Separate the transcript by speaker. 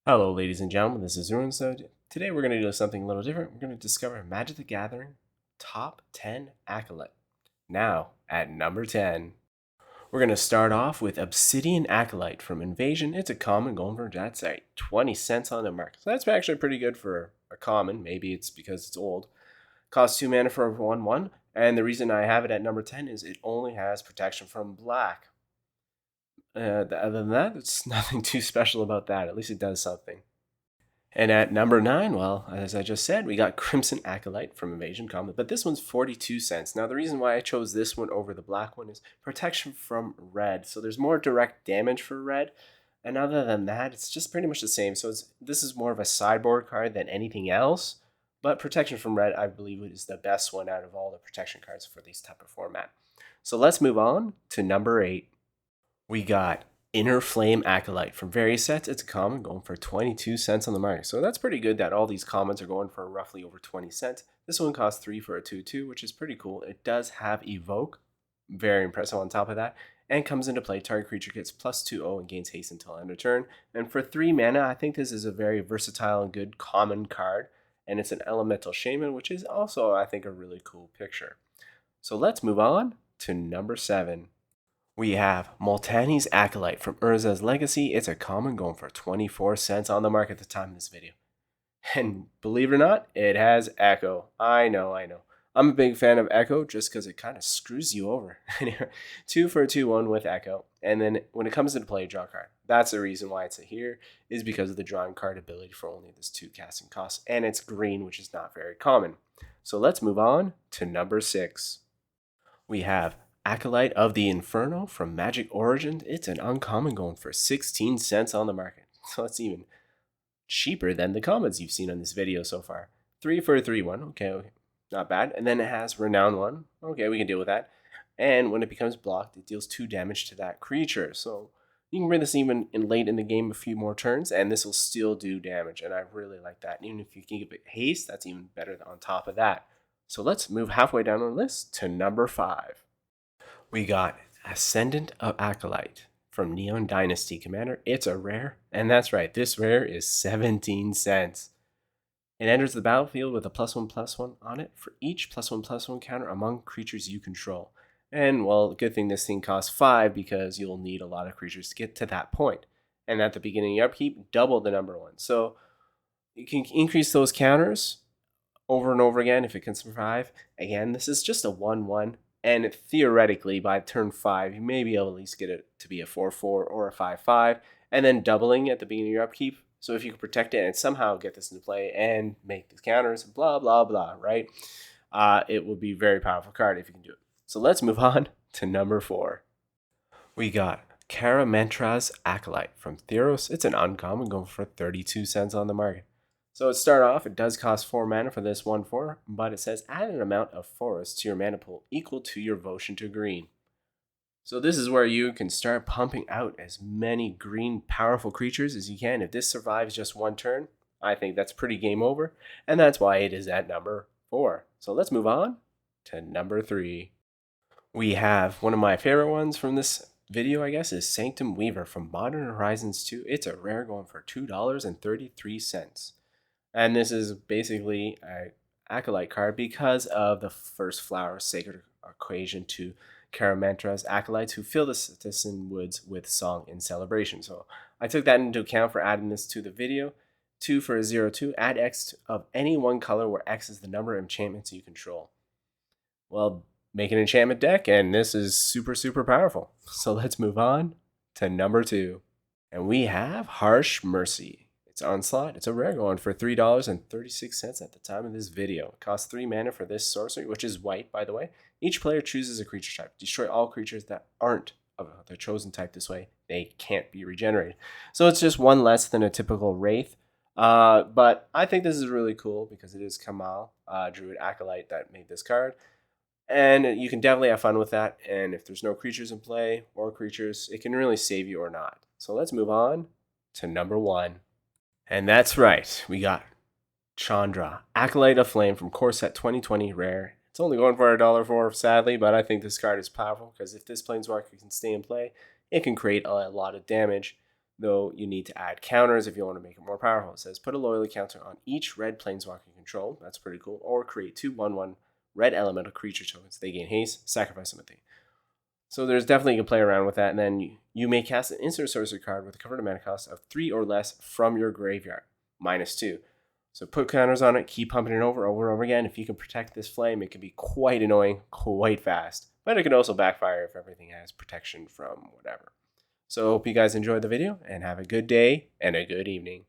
Speaker 1: Hello, ladies and gentlemen, this is Ruin. So today we're going to do something a little different. We're going to discover Magic the Gathering Top 10 Acolyte. Now, at number 10, we're going to start off with Obsidian Acolyte from Invasion. It's a common going for that's at 20 cents on the market. So that's actually pretty good for a common. Maybe it's because it's old. Costs 2 mana for a 1/1. And the reason I have it at number 10 is it only has protection from black. Other than that, it's nothing too special about that. At least it does something. And at number 9, well, as I just said, we got Crimson Acolyte from Invasion Common, but this one's 42 cents. Now, the reason why I chose this one over the black one is protection from red. So there's more direct damage for red. And other than that, it's just pretty much the same. So this is more of a sideboard card than anything else. But protection from red, I believe, is the best one out of all the protection cards for these type of format. So let's move on to number 8. We got Inner Flame Acolyte from various sets. It's a common going for 22 cents on the market. So that's pretty good that all these commons are going for roughly over 20 cents. This one costs 3 for a 2/2, which is pretty cool. It does have Evoke, very impressive on top of that, and comes into play. Target creature gets +2/0 and gains haste until end of turn. And for 3 mana, I think this is a very versatile and good common card. And it's an Elemental Shaman, which is also, I think, a really cool picture. So let's move on to number 7. We have Multani's Acolyte from Urza's Legacy. It's a common going for 24 cents on the market at the time of this video. And believe it or not, it has Echo. I know. I'm a big fan of Echo just because it kind of screws you over. 2 for a 2/1 with Echo. And then when it comes into play, draw a card. That's the reason why it's here, is because of the drawing card ability for only this 2 casting cost. And it's green, which is not very common. So let's move on to number 6. We have Acolyte of the Inferno from Magic Origins. It's an uncommon going for 16 cents on the market. So it's even cheaper than the commons you've seen on this video so far. 3 for a 3/1. Okay. Not bad. And then it has Renown 1. Okay, we can deal with that. And when it becomes blocked, it deals 2 damage to that creature. So you can bring this even in late in the game a few more turns, and this will still do damage. And I really like that. Even if you can give it haste, that's even better on top of that. So let's move halfway down the list to number 5. We got Ascendant of Acolyte from Neon Dynasty Commander. It's a rare, and that's right, this rare is 17 cents. It enters the battlefield with a +1/+1 on it for each +1/+1 counter among creatures you control. And, well, good thing this thing costs 5 because you'll need a lot of creatures to get to that point. And at the beginning of your upkeep, double the number 1. So you can increase those counters over and over again if it can survive. Again, this is just a 1/1. And theoretically, by turn 5, you may be able to at least get it to be a 4/4 or a 5/5, and then doubling at the beginning of your upkeep. So if you can protect it and somehow get this into play and make these counters, blah, blah, blah, right? It will be a very powerful card if you can do it. So let's move on to number 4. We got Karamentra's Acolyte from Theos. It's an uncommon going for 32 cents on the market. So to start off, it does cost 4 mana for this 1/4, but it says add an amount of forest to your mana pool equal to your devotion to green. So this is where you can start pumping out as many green powerful creatures as you can. If this survives just one turn, I think that's pretty game over, and that's why it is at number 4. So let's move on to number 3. We have one of my favorite ones from this video, I guess, is Sanctum Weaver from Modern Horizons 2. It's a rare going for $2.33. And this is basically an Acolyte card because of the first flower sacred equation to Karamentra's Acolytes who fill the citizen woods with song and celebration. So I took that into account for adding this to the video. 2 for a 0/2. Add X of any one color where X is the number of enchantments you control. Well, make an enchantment deck, and this is super, super powerful. So let's move on to number 2. And we have Harsh Mercy. It's Onslaught. It's a rare going for $3.36 at the time of this video. It costs 3 mana for this sorcery, which is white, by the way. Each player chooses a creature type. Destroy all creatures that aren't of the chosen type this way. They can't be regenerated. So it's just one less than a typical Wraith. But I think this is really cool because it is Kamal, Druid Acolyte, that made this card. And you can definitely have fun with that. And if there's no creatures in play or creatures, it can really save you or not. So let's move on to number 1. And that's right, we got Chandra, Acolyte of Flame from Core Set 2020 Rare. It's only going for $1.04, sadly, but I think this card is powerful because if this Planeswalker can stay in play, it can create a lot of damage. though you need to add counters if you want to make it more powerful. It says put a loyalty counter on each red planeswalker you control. That's pretty cool. Or create 2/1/1 red elemental creature tokens. They gain haste, sacrifice them at the. So there's definitely you can play around with that. And then you may cast an instant sorcery card with a converted mana cost of 3 or less from your graveyard, -2. So put counters on it, keep pumping it over and over again. If you can protect this flame, it can be quite annoying, quite fast. But it can also backfire if everything has protection from whatever. So I hope you guys enjoyed the video and have a good day and a good evening.